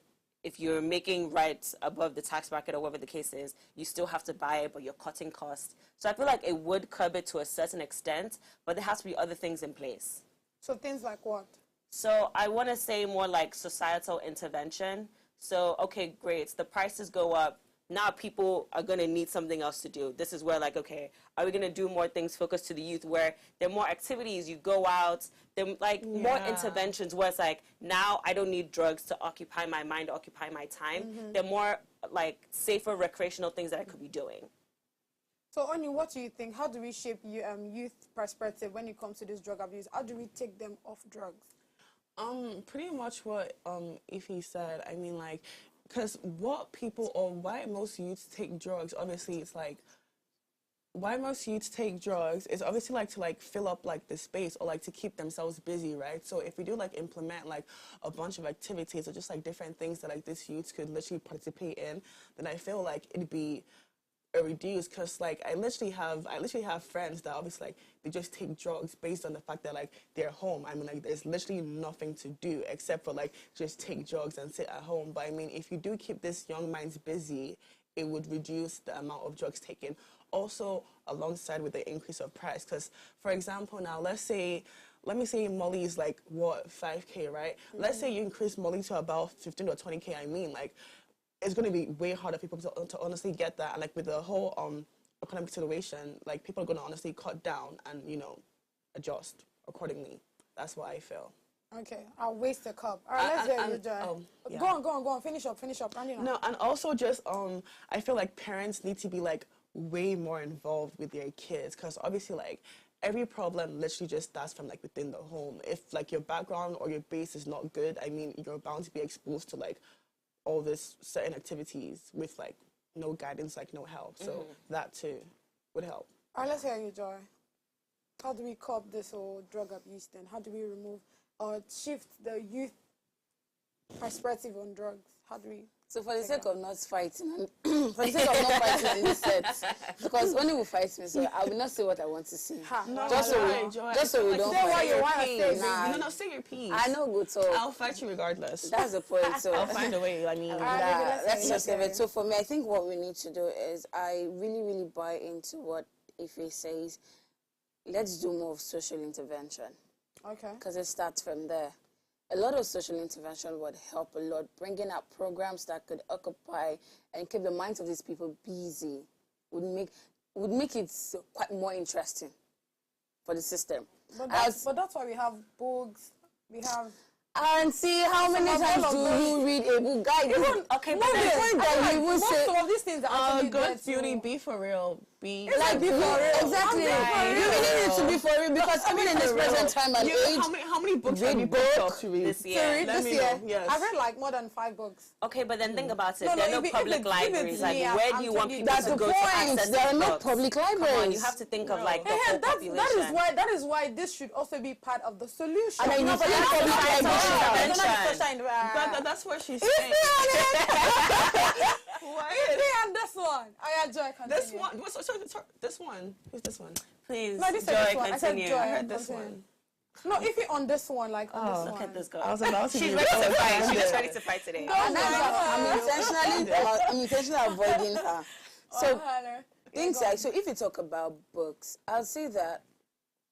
G: if you're making right above the tax bracket or whatever the case is, you still have to buy it, but you're cutting costs. So I feel like it would curb it to a certain extent, but there has to be other things in place.
A: So things like what?
G: So I want to say more like societal intervention. So, okay, great, the prices go up. Now people are going to need something else to do. This is where, like, okay, are we going to do more things focused to the youth, where there are more activities, you go out, there like more interventions where it's like, now I don't need drugs to occupy my mind, occupy my time. There are more like safer recreational things that I could be doing.
A: So, Oni, what do you think? How do we shape youth perspective when it comes to this drug abuse? How do we take them off drugs?
C: Pretty much what Ify said. I mean, like, because what people, or why most youths take drugs, obviously it's like, why most youths take drugs is obviously like to like fill up like the space, or like to keep themselves busy, right? So if we do like implement like a bunch of activities or just like different things that like this youths could literally participate in, then I feel like it'd be reduced. Because like I literally have friends that obviously like they just take drugs based on the fact that like they're home. I mean, like there's literally nothing to do except for like just take drugs and sit at home. But I mean, if you do keep this young minds busy, it would reduce the amount of drugs taken. Also, alongside with the increase of price, because for example, now let me say Molly is like what, 5K, right? Let's say you increase Molly to about 15 or 20K. I mean, like, it's going to be way harder for people to honestly get that. And like with the whole economic situation, like people are going to honestly cut down and, you know, adjust accordingly. That's what I feel.
A: Okay, I'll waste the cup. All right, let's hear you, Joy.
C: Yeah.
A: Go on. Finish up.
C: No, and also just, I feel like parents need to be like way more involved with their kids, because obviously like every problem literally just starts from like within the home. If like your background or your base is not good, I mean, you're bound to be exposed to like all this certain activities with like no guidance, like no help. So that too would help.
A: All right, let's hear you, Joy. How do we curb this whole drug abuse then? How do we remove or shift the youth perspective on drugs? How do we?
B: So for the sake of not fighting, for the sake of not fighting in this set, because only will fight me, so I will not say what I want to say.
C: No,
B: Just so we don't
A: Say what
B: fight.
A: you want to say.
B: Nah.
C: No, say your piece.
B: I know good, so
C: I'll fight you regardless.
B: that's the point. So
C: I'll find a way. I mean,
B: let's just give it. So for me, I think what we need to do is I really, really buy into what Ife says. Let's do more of social intervention.
A: Okay.
B: Because it starts from there. A lot of social intervention would help a lot, bringing up programs that could occupy and keep the minds of these people busy would make it quite more interesting for the system.
A: But that's why we have books. We have.
B: And see how many times do you read a book, guy?
G: Okay,
B: but the point that you will say,
A: Most of these things are actually
C: good beauty, be for real.
B: like be for real. Exactly. You really need to be for real because even in this present time and age,
C: How many books have you picked up to read?
G: This year.
C: Let me know. Yes.
A: I've read like more than 5 books.
G: Okay, but then think about it.
A: No,
G: There are
A: no,
G: no
A: if
G: public
A: it- if it's
G: libraries.
A: me,
G: Like, where
A: I'm
G: do you want
A: telling you,
G: people
B: that's
G: to
B: the
G: go to
B: point.
G: access
B: There are
G: these
B: no
G: books?
B: public
G: Come on,
B: libraries.
G: you have to think of like the
A: And
G: whole
A: that
G: population.
A: is why this should also be part of the solution.
B: And I
A: No,
B: need
A: but
B: to
A: that's
B: public
A: not
B: libraries.
A: social
G: Intervention.
A: intervention.
C: That's what she's
B: Is
C: saying.
A: And this one. I enjoy
C: This
A: continue.
C: one. This one. Who's this one?
G: Please,
A: No, this is
G: Joy,
A: this one. I said
G: continue.
A: Joy.
C: I heard this
A: Continue.
C: one.
A: No, if you're on this one, like on this
G: Look
A: one.
G: at this girl.
C: I was about to
G: She's
C: be
G: ready to
C: so
G: fight. She's
C: offended.
G: just ready to fight today.
B: and I'm intentionally avoiding her. So things like, so if you talk about books, I'll say that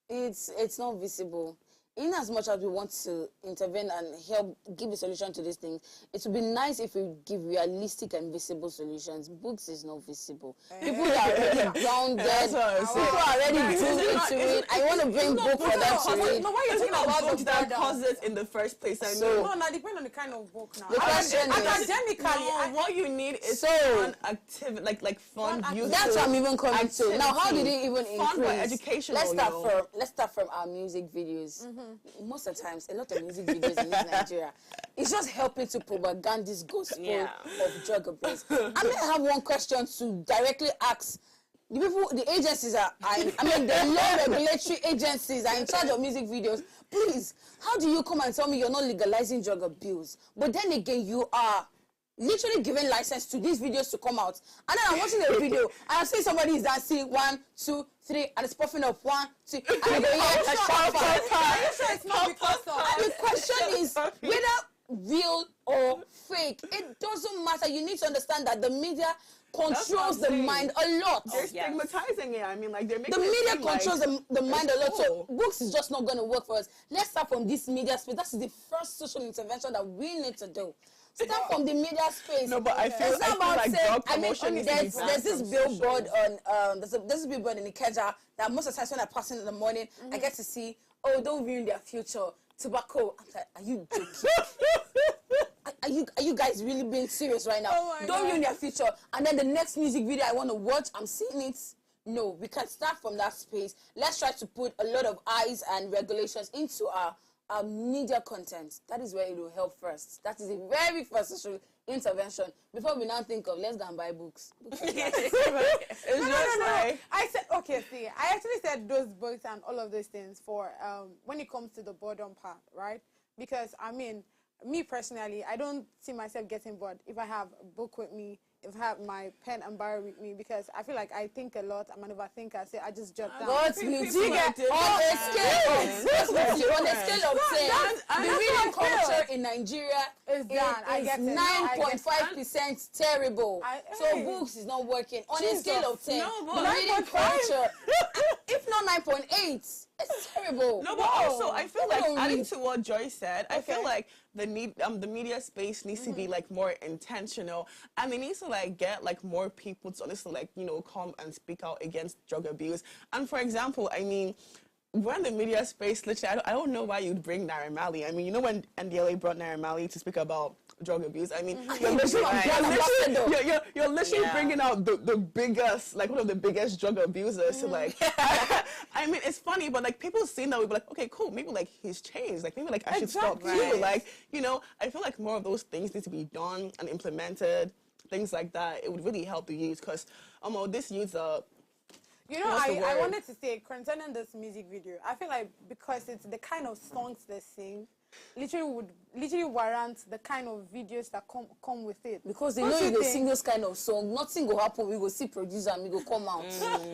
B: it's not visible. In as much as we want to intervene and help give a solution to these things, it would be nice if we give realistic and visible solutions. Books is not visible. People are already grounded.
C: That's what I was saying.
B: People are already tuned to it. I want to bring book for them to read.
A: No, why are you talking about
C: books
A: the
C: that
A: border?
C: cause it in the first place. I
B: So-
C: mean,
A: No, now depend on the kind of book now.
B: The question is-
A: Academically,
C: what you need is
B: So-
C: fun activity, like fun,
A: Fun
C: useful.
B: That's what I'm even coming to. Now, how did it even
C: Fun
B: increase?
C: but educational,
B: Let's start from our music videos. Most of the times, a lot of music videos in this Nigeria, it's just helping to propaganda this gospel of drug abuse. I may have one question to directly ask. The people, the agencies the law regulatory agencies are in charge of music videos. Please, how do you come and tell me you're not legalizing drug abuse? But then again, you are literally giving license to these videos to come out. And then I'm watching a video and I see somebody is dancing 1, 2, 3, and it's puffing up 1, 2, and I go,
A: it's not because of.
B: and the question is whether real or fake. It doesn't matter. You need to understand that the media controls the mind a lot.
C: They're stigmatizing it. I mean, like they're making
B: The
C: it
B: media
C: seem like
B: controls the mind a lot. So
C: cool.
B: books is just not going to work for us. Let's start from this media space. That's the first social intervention that we need to do. Start from the media space.
C: No, but I feel
B: It's not about
C: like
B: saying,
C: drug promotion needs to be
B: there's
C: banned
B: this
C: from
B: billboard
C: socials.
B: on there's this billboard in Ikeja that most of the times when I pass in the morning, I get to see, oh, don't ruin their future. Tobacco. I'm like, are you joking? Are you guys really being serious right now?
A: Oh my
B: Don't
A: God.
B: ruin their future. And then the next music video I want to watch, I'm seeing it. No, we can start from that space. Let's try to put a lot of eyes and regulations into our media content. That is where it will help first. That is the very first social intervention before we now think of let's go and buy books.
C: It's
A: No.
C: just like
A: I said, okay, see, I actually said those books and all of those things for when it comes to the boredom part, right? Because, I mean, me personally, I don't see myself getting bored if I have a book with me, if I have my pen and bar with me, because I feel like I think a lot. I'm an overthinker, so I just jot down.
B: God's
C: People
B: beauty
C: are different.
B: on a scale of 10.
C: and
B: The
C: that's
B: reading
C: how I feel.
B: culture in Nigeria
A: It's done. I get it.
B: 9.5% terrible. So
A: Hey.
B: books is not working. On a
A: Jesus.
B: scale of 10,
C: No, but
B: the reading
A: 9.5?
B: culture, if not 9.8, it's terrible.
C: No, but also I feel like
B: People don't
C: adding
B: read.
C: to what Joy said, I feel
A: Okay.
C: like the media space needs to be like more intentional, and they need to like get like more people to honestly like come and speak out against drug abuse. And for example, I mean, when the media space, literally, I don't know why you'd bring Naira Marley. I mean, when NDLA brought Naira Marley to speak about drug abuse, I mean, you're literally bringing out the biggest, like one of the biggest drug abusers. So like, I mean, it's funny, but like people seeing that, we'd be like, okay, cool, maybe like he's changed. Like maybe like I should stop too.
A: Exactly.
C: Like, I feel like more of those things need to be done and implemented. Things like that, it would really help the youth because, this youth
A: You know,
C: What's the
A: I
C: word?
A: wanted to say concerning this music video, I feel like because it's the kind of songs they sing, literally warrant the kind of videos that come with it.
B: Because they
A: Don't
B: know
A: you
B: if they
A: think?
B: sing those kind of song, nothing will happen. We go see producer and we go come out.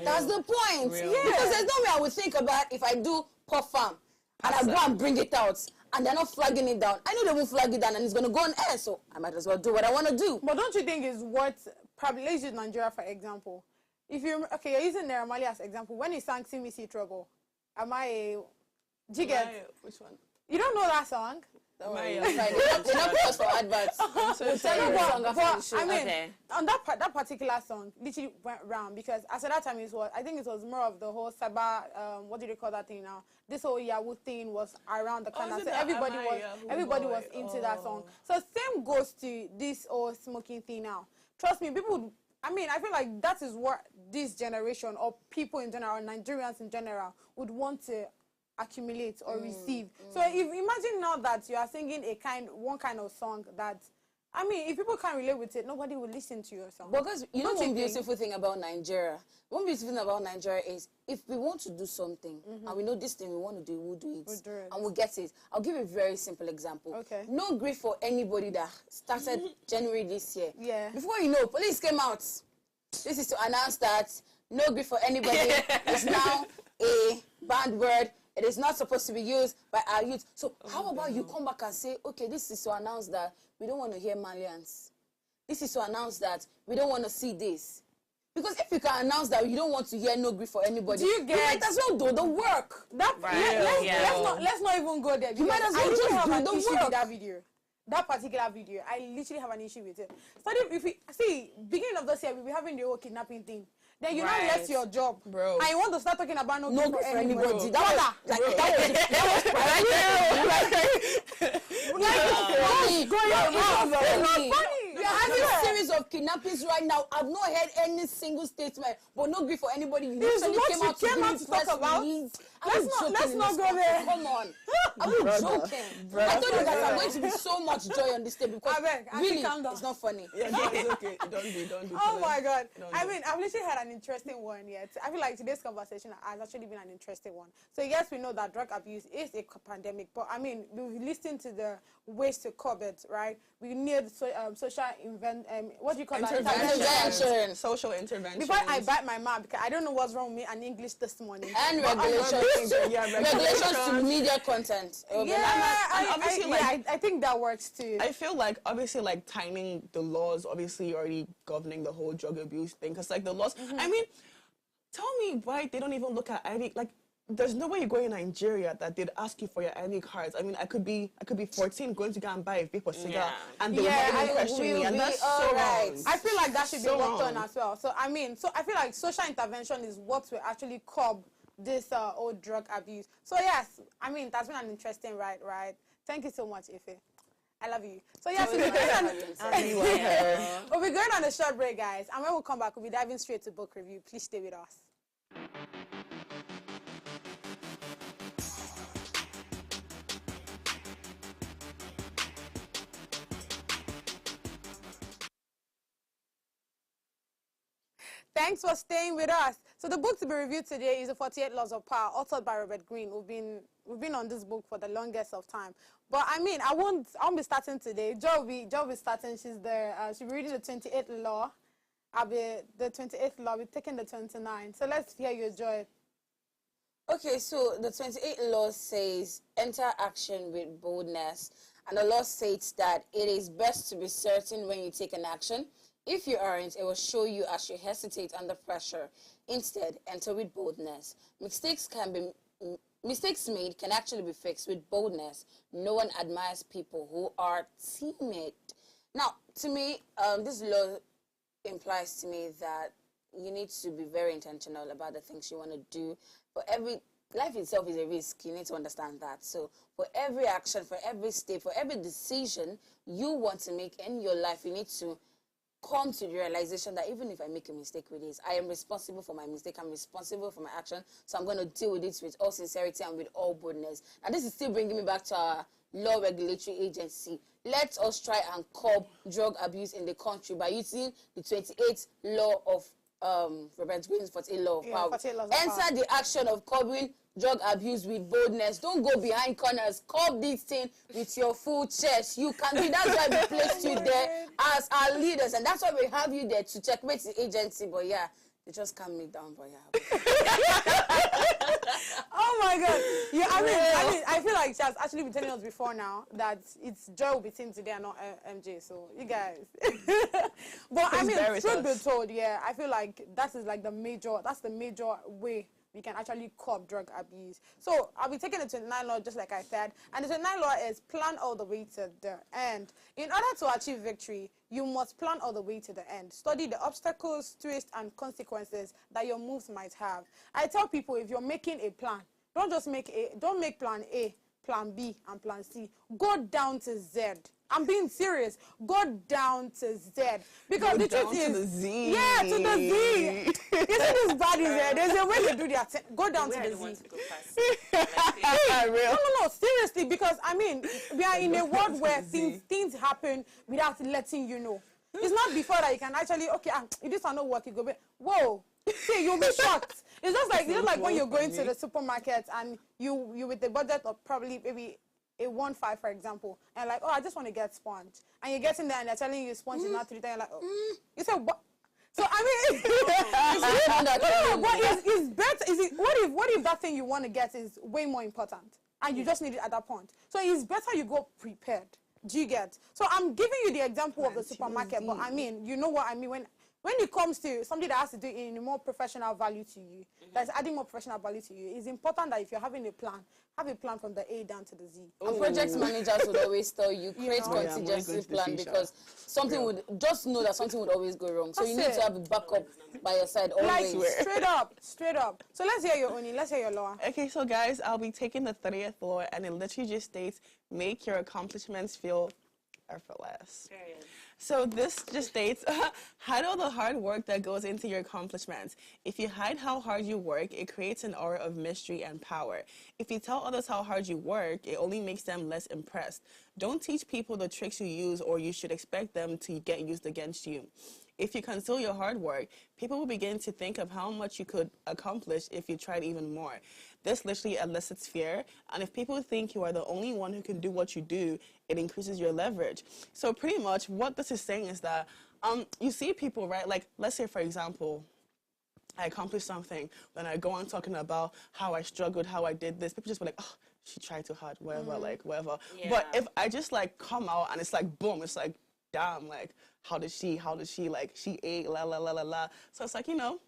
B: That's the point.
C: Real.
B: Because there's no way I would think about if I do Pop Farm and I go and bring it out and they're not flagging it down. I know they won't flag it down and it's going to go on air, so I might as well do what I want to do.
A: But don't you think is what probably, let's use Nigeria for example. If you you're using Naira Marley as example, when he sang "See Me See Trouble," am I a Jiget?
C: Which one?
A: You don't know that song?
B: Don't worry,
C: Maya.
B: it's fine. They're not put us for adverts. We'll tell you the song after the show.
A: I mean,
G: Okay.
A: on that particular song, literally went round because as at that time I think it was more of the whole cyber, what do they call that thing now? This whole Yahoo thing was around the corner,
C: is it
A: so
C: that
A: everybody
C: Am I
A: was
C: Yahoo
A: everybody
C: boy?
A: was into that song. So same goes to this whole smoking thing now. Trust me, people would, I mean, I feel like that is what this generation or people in general, Nigerians in general, would want to accumulate or receive. So if imagine now that you are singing one kind of song that, I mean, if people can't relate with it, nobody will listen to your song.
B: Because you know
A: Don't you
B: one
A: think?
B: beautiful thing about Nigeria? One beautiful thing about Nigeria is if we want to do something and we know this thing we want to do, we'll do it.
A: We'll do it.
B: And we'll get it. I'll give you a very simple example.
A: Okay.
B: No grief for anybody that started January this year.
A: Yeah.
B: Before you know, police came out. This is to announce that no grief for anybody is now a banned word. It is not supposed to be used by our youth. So how about you come back and say, okay, this is to announce that we don't want to hear Malians. This is to announce that we don't want to see this. Because if you can announce that you don't want to hear no grief for anybody,
A: Do you get-
B: might as well do the work.
A: That
G: Right, yeah.
A: let's not even go there.
B: You might
A: because
B: as well
A: I literally
B: just
A: have
B: do
A: an
B: the
A: issue
B: work.
A: with that video. That particular video, I literally have an issue with it. So if we see beginning of this year, we'll be having the whole kidnapping thing. Then you now
G: Right.
A: left your job,
C: Bro.
A: and you want to start talking about no
B: No
A: grief
B: grief for anybody.
A: anybody.
B: That was we are having a series of kidnappings right now. I've not heard any single statement, but no grief for anybody. You
A: It's
B: literally
A: what
B: came
A: you
B: out to
A: came
B: give
A: out
B: me
A: to talk
B: press
A: about.
B: release.
A: Let's not go there.
B: Come on. Are we joking? I told you guys I'm going to be so much joy on this day because
A: Abeg, Auntie,
B: really,
A: calm down.
B: it's not funny.
C: Yeah, no, it's okay. Don't do.
A: Oh my God.
C: No,
A: I
C: no.
A: mean, I've literally had an interesting one yet. I feel like today's conversation has actually been an interesting one. So yes, we know that drug abuse is a pandemic, but I mean, we've listened to the ways to curb it, right? We need social what do you call that?
B: Intervention.
C: Social intervention.
A: Before I bite my mouth, because I don't know what's wrong with me and English this morning.
B: And
A: But I'm
B: regulations.
C: Yeah,
B: Regulations to media content. Okay.
A: Yeah,
C: obviously,
A: I think that works too.
C: I feel like obviously like timing the laws obviously already governing the whole drug abuse thing because like the laws. I mean, tell me why they don't even look at ID like. There's no way you go in Nigeria that they'd ask you for your ID cards. I mean, I could be 14 going to go and buy a vape or cigar,
G: Yeah.
C: and they
A: Yeah,
C: would not even
A: I
C: question me,
B: will
C: and
B: be
C: that's so
B: alright.
C: wrong.
A: I feel like that should be
C: So
A: worked on
C: wrong.
A: as well. So I feel like social intervention is what will actually curb this old drug abuse. So yes, I mean that's been an interesting ride, right? Thank you so much, Ife. I love you. So yes, we'll be going on a short break, guys, and when we come back, we'll be diving straight to book review. Please stay with us. Thanks for staying with us. So the book to be reviewed today is The 48 Laws of Power, authored by Robert Greene. We've been on this book for the longest of time. But I mean, I won't be starting today. Jo will be starting. She's there. She'll be reading the 28th law. I'll be the 28th law. I'll be taking the 29th. So let's hear your Joy.
B: Okay, so the 28th law says enter action with boldness. And the law states that it is best to be certain when you take an action. If you aren't, it will show you as you hesitate under pressure. Instead, enter with boldness. Mistakes made can actually be fixed with boldness. No one admires people who are timid. Now, to me, this law implies to me that you need to be very intentional about the things you want to do. Life itself is a risk. You need to understand that. So for every action, for every step, for every decision you want to make in your life, you need to come to the realization that even if I make a mistake with this, I am responsible for my mistake. I'm responsible for my action. So I'm going to deal with it with all sincerity and with all boldness. And this is still bringing me back to our law regulatory agency. Let us try and curb drug abuse in the country by using the 28th law of Robert Greene's 48 Law of Power.
A: 48 Laws of Power.
B: Enter the action of curbing drug abuse with boldness. Don't go behind corners. Curb this thing with your full chest. You can be. That's why we placed you there as our leaders, and that's why we have you there to checkmate the agency. But yeah, they just calm me down. But yeah.
A: Oh my God! Yeah, I mean, I feel like she has actually been telling us before now that it's Joy will be seen today and not MJ. So you guys, but I mean, truth be told, yeah, I feel like that's the major way we can actually curb drug abuse. So I'll be taking the 29 law just like I said, and the 29 law is plan all the way to the end. In order to achieve victory, you must plan all the way to the end. Study the obstacles, twists, and consequences that your moves might have. I tell people, if you're making a plan, don't make plan A, plan B, and plan C. Go down to Z. I'm being serious. Go down to Z. Because the truth is,
C: to the Z.
A: Yeah, to the Z. You see this body there? There's a way to do that. Go down to the Z. No, seriously, because I mean, we are in a world where things happen without letting you know. It's not before that you can actually, okay, if this will not work, you go, whoa. See, you'll be shocked. It's just like when you're going to the supermarket and you with a budget of probably maybe a 1.5, for example, and like, oh, I just want to get sponge, and you get in there and they're telling you sponge is not 3 times, you're like, oh. You say what? So I mean, but it's better. What if that thing you want to get is way more important and you just need it at that point? So it's better you go prepared. Do you get? So I'm giving you the example of the supermarket, but I mean, you know what I mean when it comes to something that has to do in a more professional value to you, that's adding more professional value to you, it's important that if you're having a plan, have a plan from the A down to the Z.
B: And project managers would always tell you, create contingency plan, because something would, just know that something would always go wrong. So you need to have a backup by your side always.
A: Like, straight up. So let's hear your Oni, let's hear your law.
C: Okay, so guys, I'll be taking the 30th law, and it literally just states, make your accomplishments feel effortless. Period. So this just states, hide all the hard work that goes into your accomplishments. If you hide how hard you work, it creates an aura of mystery and power. If you tell others how hard you work, it only makes them less impressed. Don't teach people the tricks you use, or you should expect them to get used against you. If you conceal your hard work, people will begin to think of how much you could accomplish if you tried even more. This literally elicits fear, and if people think you are the only one who can do what you do, it increases your leverage. So pretty much what this is saying is that you see people, right? Like, let's say, for example, I accomplished something, then I go on talking about how I struggled, how I did this. People just be like, oh, she tried too hard, whatever, like, whatever. Yeah. But if I just, like, come out and it's like, boom, it's like, damn, like, how did she, like, she ate, la, la, la, la, la. So it's like, you know,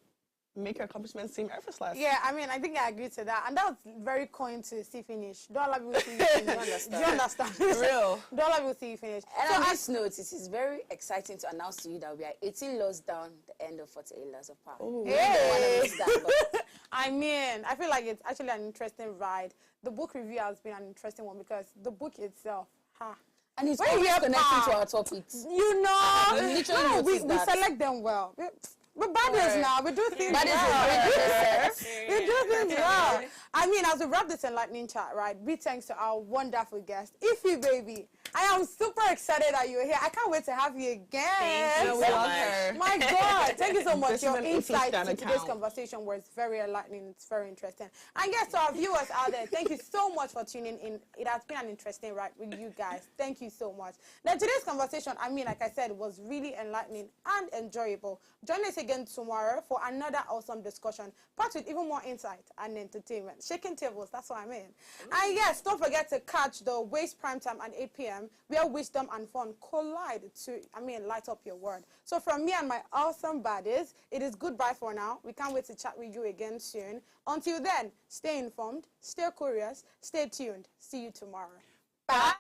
C: make your accomplishments seem effortless.
A: Yeah, I mean, I think I agree to that. And that was very coin to see finish. Don't allow people to see you finish. Do you understand?
C: Real.
A: Don't allow people to see you finish.
B: And so on this note, it is very exciting to announce to you that we are 18 laws down the end of 48 Laws of Power.
A: Ooh. Hey. I mean, I feel like it's actually an interesting ride. The book review has been an interesting one because the book itself,
B: and it's always connected to our topics.
A: You know, we select them well. We're badders now. We do things well. We do things well. I mean, as we wrap this enlightening chat, right, big thanks to our wonderful guest, Ify baby. I am super excited that you're here. I can't wait to have you again.
G: Thank you so much.
A: My God, thank you so much. Your insight into today's conversation was very enlightening. It's very interesting. And yes, to our viewers out there, thank you so much for tuning in. It has been an interesting ride with you guys. Thank you so much. Now, today's conversation, I mean, like I said, was really enlightening and enjoyable. Join us again tomorrow for another awesome discussion, packed with even more insight and entertainment. Shaking tables, that's what I mean. And yes, don't forget to catch the Waste Primetime at 8 p.m. where wisdom and fun collide to, light up your world. So from me and my awesome baddies, it is goodbye for now. We can't wait to chat with you again soon. Until then, stay informed, stay curious, stay tuned. See you tomorrow. Bye.